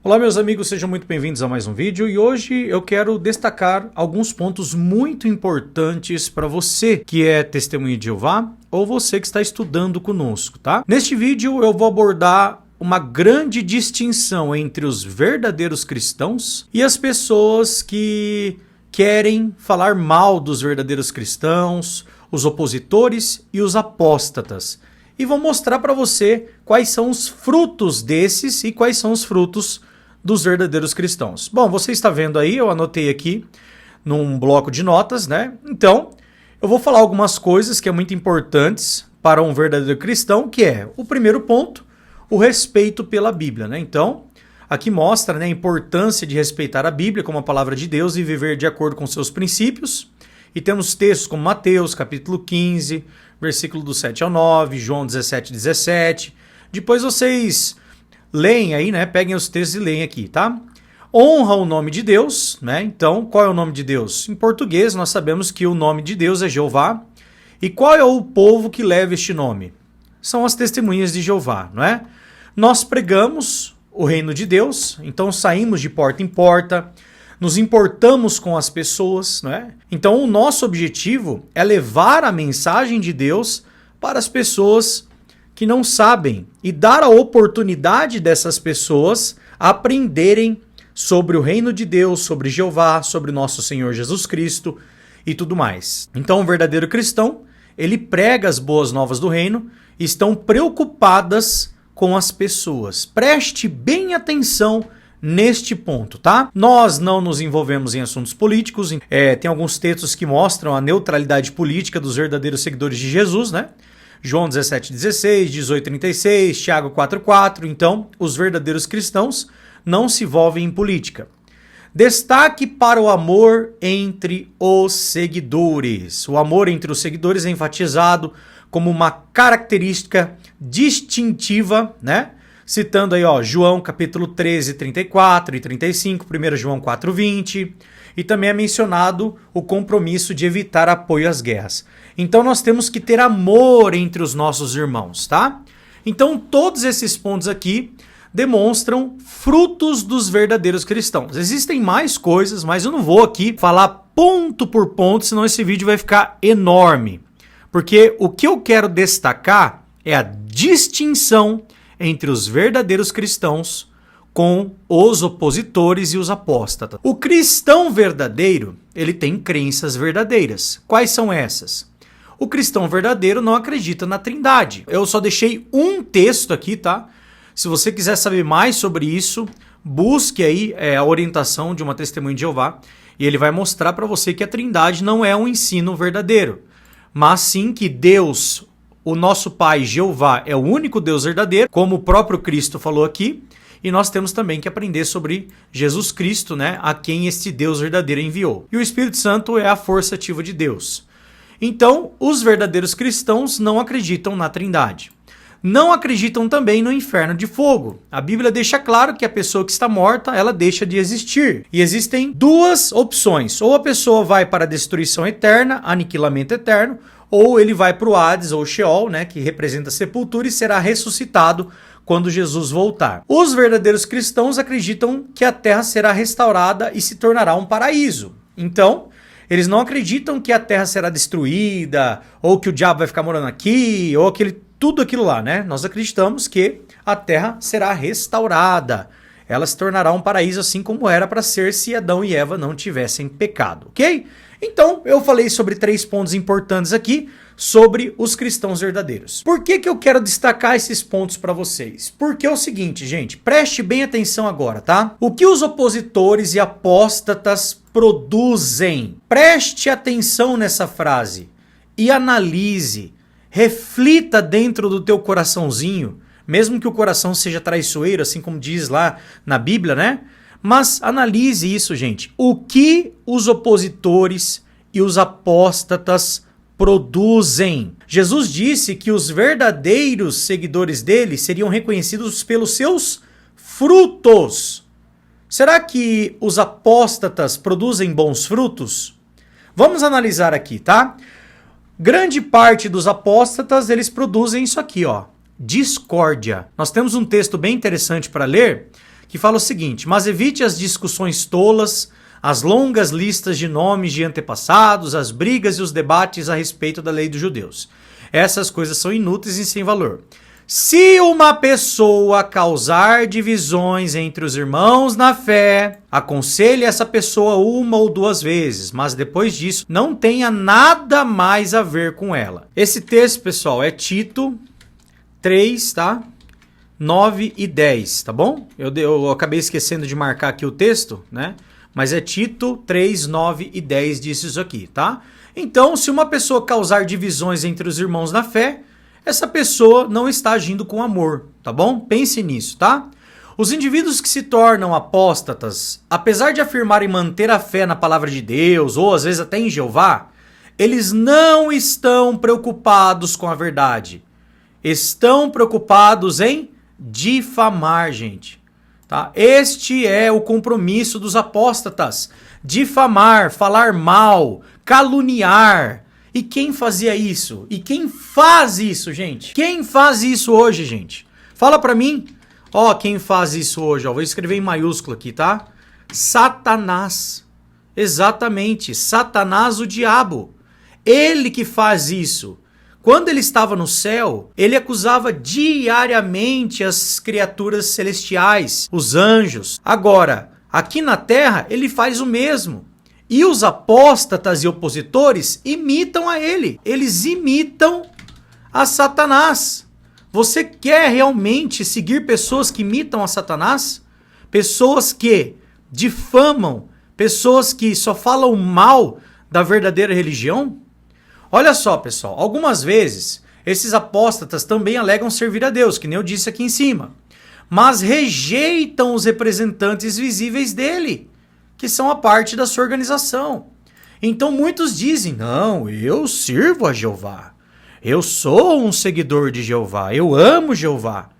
Olá meus amigos, sejam muito bem-vindos a mais um vídeo e hoje eu quero destacar alguns pontos muito importantes para você que é testemunha de Jeová ou você que está estudando conosco, tá? Neste vídeo eu vou abordar uma grande distinção entre os verdadeiros cristãos e as pessoas que querem falar mal dos verdadeiros cristãos, os opositores e os apóstatas. E vou mostrar para você quais são os frutos desses e quais são os frutos dos verdadeiros cristãos. Bom, você está vendo aí, eu anotei aqui num bloco de notas, né? Então, eu vou falar algumas coisas que é muito importantes para um verdadeiro cristão, que é o primeiro ponto, o respeito pela Bíblia, né? Então, aqui mostra, né, a importância de respeitar a Bíblia como a palavra de Deus e viver de acordo com seus princípios. E temos textos como Mateus, capítulo 15, versículo do 7 ao 9, João 17, 17. Depois vocês leem aí, né? Peguem os textos e leem aqui, tá? Honra o nome de Deus, né? Então, qual é o nome de Deus? Em português, nós sabemos que o nome de Deus é Jeová. E qual é o povo que leva este nome? São as testemunhas de Jeová, não é? Nós pregamos o reino de Deus, então saímos de porta em porta, nos importamos com as pessoas, não é? Então, o nosso objetivo é levar a mensagem de Deus para as pessoas que não sabem e dar a oportunidade dessas pessoas aprenderem sobre o reino de Deus, sobre Jeová, sobre nosso Senhor Jesus Cristo e tudo mais. Então, o verdadeiro cristão, ele prega as boas novas do reino e estão preocupadas com as pessoas. Preste bem atenção neste ponto, tá? Nós não nos envolvemos em assuntos políticos. Tem alguns textos que mostram a neutralidade política dos verdadeiros seguidores de Jesus, né? João 17,16, 18,36, Tiago 4,4. Então, os verdadeiros cristãos não se envolvem em política. Destaque para o amor entre os seguidores. O amor entre os seguidores é enfatizado como uma característica distintiva, né? Citando aí, ó, João capítulo 13, 34 e 35, 1 João 4, 20. E também é mencionado o compromisso de evitar apoio às guerras. Então nós temos que ter amor entre os nossos irmãos, tá? Então todos esses pontos aqui demonstram frutos dos verdadeiros cristãos. Existem mais coisas, mas eu não vou aqui falar ponto por ponto, senão esse vídeo vai ficar enorme. Porque o que eu quero destacar é a distinção entre os verdadeiros cristãos com os opositores e os apóstatas. O cristão verdadeiro, ele tem crenças verdadeiras. Quais são essas? O cristão verdadeiro não acredita na Trindade. Eu só deixei um texto aqui, tá? Se você quiser saber mais sobre isso, busque aí a orientação de uma testemunha de Jeová e ele vai mostrar para você que a Trindade não é um ensino verdadeiro, mas sim que Deus, o nosso Pai Jeová, é o único Deus verdadeiro, como o próprio Cristo falou aqui. E nós temos também que aprender sobre Jesus Cristo, né, a quem este Deus verdadeiro enviou. E o Espírito Santo é a força ativa de Deus. Então, os verdadeiros cristãos não acreditam na Trindade. Não acreditam também no inferno de fogo. A Bíblia deixa claro que a pessoa que está morta, ela deixa de existir. E existem duas opções. Ou a pessoa vai para a destruição eterna, aniquilamento eterno, ou ele vai para o Hades ou Sheol, né, que representa a sepultura, e será ressuscitado quando Jesus voltar. Os verdadeiros cristãos acreditam que a terra será restaurada e se tornará um paraíso. Então, eles não acreditam que a terra será destruída, ou que o diabo vai ficar morando aqui, ou tudo aquilo lá, né? Nós acreditamos que a terra será restaurada. Ela se tornará um paraíso assim como era para ser se Adão e Eva não tivessem pecado, ok? Então, eu falei sobre 3 pontos importantes aqui sobre os cristãos verdadeiros. Por que eu quero destacar esses pontos para vocês? Porque é o seguinte, gente, preste bem atenção agora, tá? O que os opositores e apóstatas produzem? Preste atenção nessa frase e analise, reflita dentro do teu coraçãozinho, mesmo que o coração seja traiçoeiro, assim como diz lá na Bíblia, né? Mas analise isso, gente. O que os opositores e os apóstatas produzem? Jesus disse que os verdadeiros seguidores dele seriam reconhecidos pelos seus frutos. Será que os apóstatas produzem bons frutos? Vamos analisar aqui, tá? Grande parte dos apóstatas, eles produzem isso aqui, ó. Discórdia. Nós temos um texto bem interessante para ler, que fala o seguinte: mas evite as discussões tolas, as longas listas de nomes de antepassados, as brigas e os debates a respeito da lei dos judeus. Essas coisas são inúteis e sem valor. Se uma pessoa causar divisões entre os irmãos na fé, aconselhe essa pessoa 1 ou 2 vezes, mas depois disso não tenha nada mais a ver com ela. Esse texto, pessoal, é Tito 3, tá? 9 e 10, tá bom? Eu acabei esquecendo de marcar aqui o texto, né? Mas é Tito 3, 9 e 10 diz isso aqui, tá? Então, se uma pessoa causar divisões entre os irmãos na fé, essa pessoa não está agindo com amor, tá bom? Pense nisso, tá? Os indivíduos que se tornam apóstatas, apesar de afirmarem manter a fé na palavra de Deus, ou às vezes até em Jeová, eles não estão preocupados com a verdade. Estão preocupados em difamar, gente. Tá? Este é o compromisso dos apóstatas. Difamar, falar mal, caluniar. E quem fazia isso? E quem faz isso, gente? Quem faz isso hoje, gente? Fala pra mim. Ó, quem faz isso hoje, ó. Vou escrever em maiúsculo aqui, tá? Satanás. Exatamente. Satanás, o diabo. Ele que faz isso. Quando ele estava no céu, ele acusava diariamente as criaturas celestiais, os anjos. Agora, aqui na terra, ele faz o mesmo. E os apóstatas e opositores imitam a ele. Eles imitam a Satanás. Você quer realmente seguir pessoas que imitam a Satanás? Pessoas que difamam? Pessoas que só falam mal da verdadeira religião? Olha só, pessoal. Algumas vezes, esses apóstatas também alegam servir a Deus, que nem eu disse aqui em cima. Mas rejeitam os representantes visíveis dele, que são a parte da sua organização. Então muitos dizem, não, eu sirvo a Jeová. Eu sou um seguidor de Jeová. Eu amo Jeová.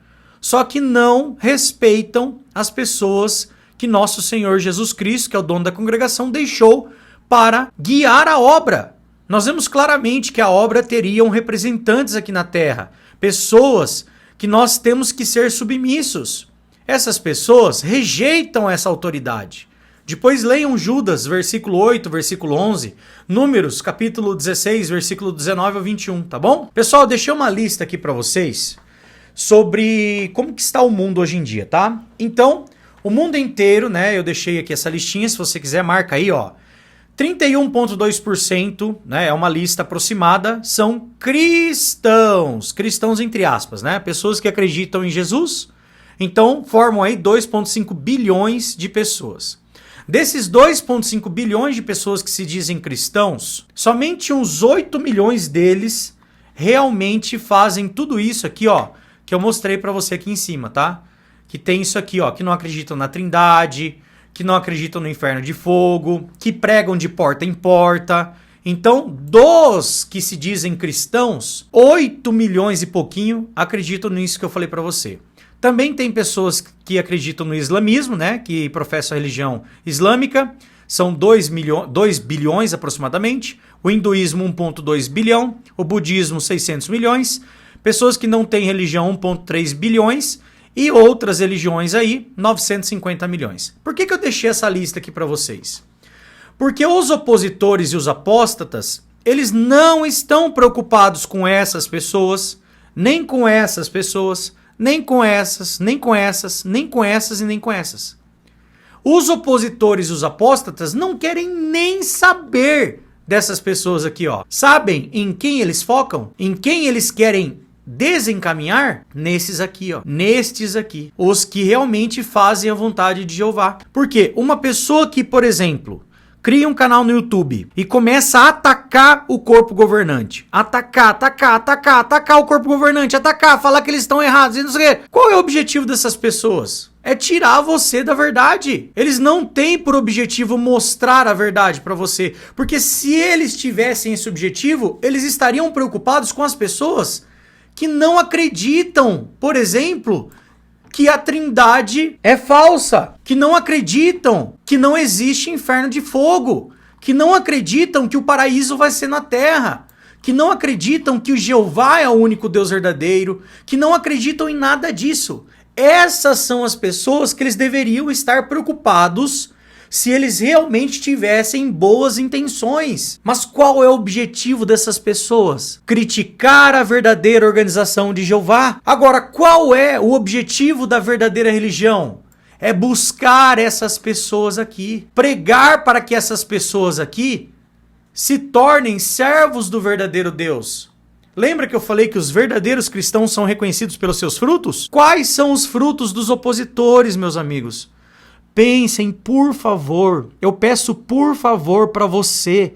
Só que não respeitam as pessoas que nosso Senhor Jesus Cristo, que é o dono da congregação, deixou para guiar a obra. Nós vemos claramente que a obra teria representantes aqui na terra. Pessoas que nós temos que ser submissos. Essas pessoas rejeitam essa autoridade. Depois leiam Judas, versículo 8, versículo 11, Números, capítulo 16, versículo 19 ao 21, tá bom? Pessoal, eu deixei uma lista aqui para vocês sobre como que está o mundo hoje em dia, tá? Então, o mundo inteiro, né, eu deixei aqui essa listinha, se você quiser marca aí, ó. 31,2%, né, é uma lista aproximada, são cristãos, cristãos entre aspas, né, pessoas que acreditam em Jesus, então formam aí 2,5 bilhões de pessoas. Desses 2,5 bilhões de pessoas que se dizem cristãos, somente uns 8 milhões deles realmente fazem tudo isso aqui, ó, que eu mostrei para você aqui em cima, tá? Que tem isso aqui, ó, que não acreditam na Trindade, que não acreditam no inferno de fogo, que pregam de porta em porta. Então, dos que se dizem cristãos, 8 milhões e pouquinho acreditam nisso que eu falei para você. Também tem pessoas que acreditam no islamismo, né, que professam a religião islâmica, são 2 bilhões aproximadamente, o hinduísmo 1,2 bilhão, o budismo 600 milhões, pessoas que não têm religião 1,3 bilhões e outras religiões aí 950 milhões. Por que eu deixei essa lista aqui para vocês? Porque os opositores e os apóstatas, eles não estão preocupados com essas pessoas, nem com essas pessoas, nem com essas, nem com essas, nem com essas e nem com essas. Os opositores e os apóstatas não querem nem saber dessas pessoas aqui, ó. Sabem em quem eles focam? Em quem eles querem desencaminhar? Nesses aqui, ó. Nestes aqui. Os que realmente fazem a vontade de Jeová. Porque uma pessoa que, por exemplo, cria um canal no YouTube e começa a atacar o corpo governante. Atacar o corpo governante, falar que eles estão errados e não sei o quê. Qual é o objetivo dessas pessoas? É tirar você da verdade. Eles não têm por objetivo mostrar a verdade para você. Porque se eles tivessem esse objetivo, eles estariam preocupados com as pessoas que não acreditam, por exemplo, que a Trindade é falsa, que não acreditam que não existe inferno de fogo, que não acreditam que o paraíso vai ser na terra, que não acreditam que o Jeová é o único Deus verdadeiro, que não acreditam em nada disso. Essas são as pessoas que eles deveriam estar preocupados se eles realmente tivessem boas intenções. Mas qual é o objetivo dessas pessoas? Criticar a verdadeira organização de Jeová. Agora, qual é o objetivo da verdadeira religião? É buscar essas pessoas aqui, pregar para que essas pessoas aqui se tornem servos do verdadeiro Deus. Lembra que eu falei que os verdadeiros cristãos são reconhecidos pelos seus frutos? Quais são os frutos dos opositores, meus amigos? Pensem, por favor, eu peço por favor para você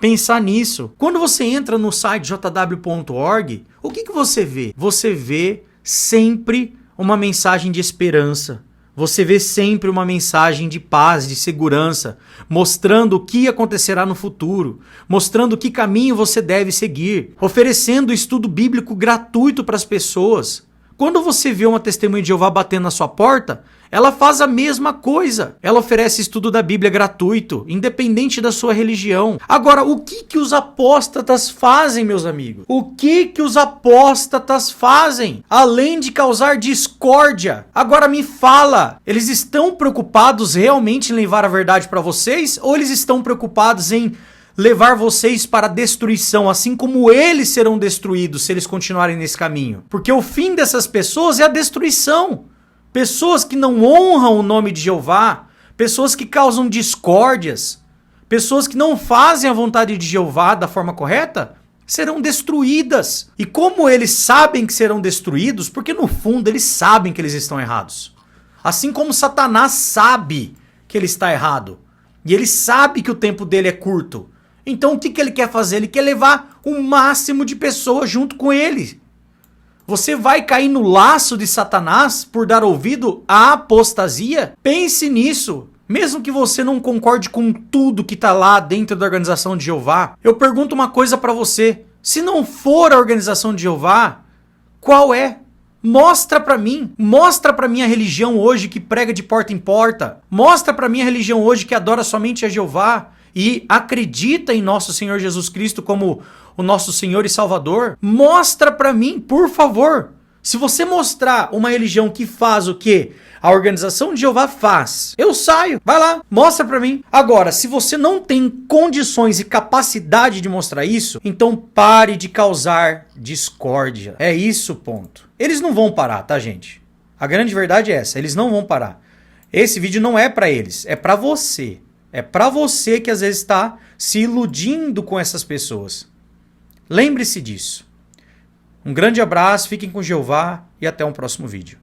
pensar nisso. Quando você entra no site jw.org, o que você vê? Você vê sempre uma mensagem de esperança. Você vê sempre uma mensagem de paz, de segurança, mostrando o que acontecerá no futuro, mostrando que caminho você deve seguir, oferecendo estudo bíblico gratuito para as pessoas. Quando você vê uma testemunha de Jeová batendo na sua porta, ela faz a mesma coisa. Ela oferece estudo da Bíblia gratuito, independente da sua religião. Agora, o que os apóstatas fazem, meus amigos? O que os apóstatas fazem? Além de causar discórdia. Agora me fala, eles estão preocupados realmente em levar a verdade para vocês? Ou eles estão preocupados em levar vocês para a destruição, assim como eles serão destruídos se eles continuarem nesse caminho? Porque o fim dessas pessoas é a destruição. Pessoas que não honram o nome de Jeová, pessoas que causam discórdias, pessoas que não fazem a vontade de Jeová da forma correta, serão destruídas. E como eles sabem que serão destruídos, porque no fundo eles sabem que eles estão errados. Assim como Satanás sabe que ele está errado. E ele sabe que o tempo dele é curto. Então o que ele quer fazer? Ele quer levar o máximo de pessoas junto com ele. Você vai cair no laço de Satanás por dar ouvido à apostasia? Pense nisso. Mesmo que você não concorde com tudo que está lá dentro da organização de Jeová, eu pergunto uma coisa para você. Se não for a organização de Jeová, qual é? Mostra para mim. Mostra para mim a religião hoje que prega de porta em porta. Mostra para mim a religião hoje que adora somente a Jeová e acredita em nosso Senhor Jesus Cristo como o nosso Senhor e Salvador. Mostra para mim, por favor. Se você mostrar uma religião que faz o que a organização de Jeová faz, eu saio. Vai lá, mostra para mim. Agora, se você não tem condições e capacidade de mostrar isso, então pare de causar discórdia. É isso, ponto. Eles não vão parar, tá, gente? A grande verdade é essa, eles não vão parar. Esse vídeo não é para eles, é para você. É para você que às vezes está se iludindo com essas pessoas. Lembre-se disso. Um grande abraço, fiquem com Jeová e até um próximo vídeo.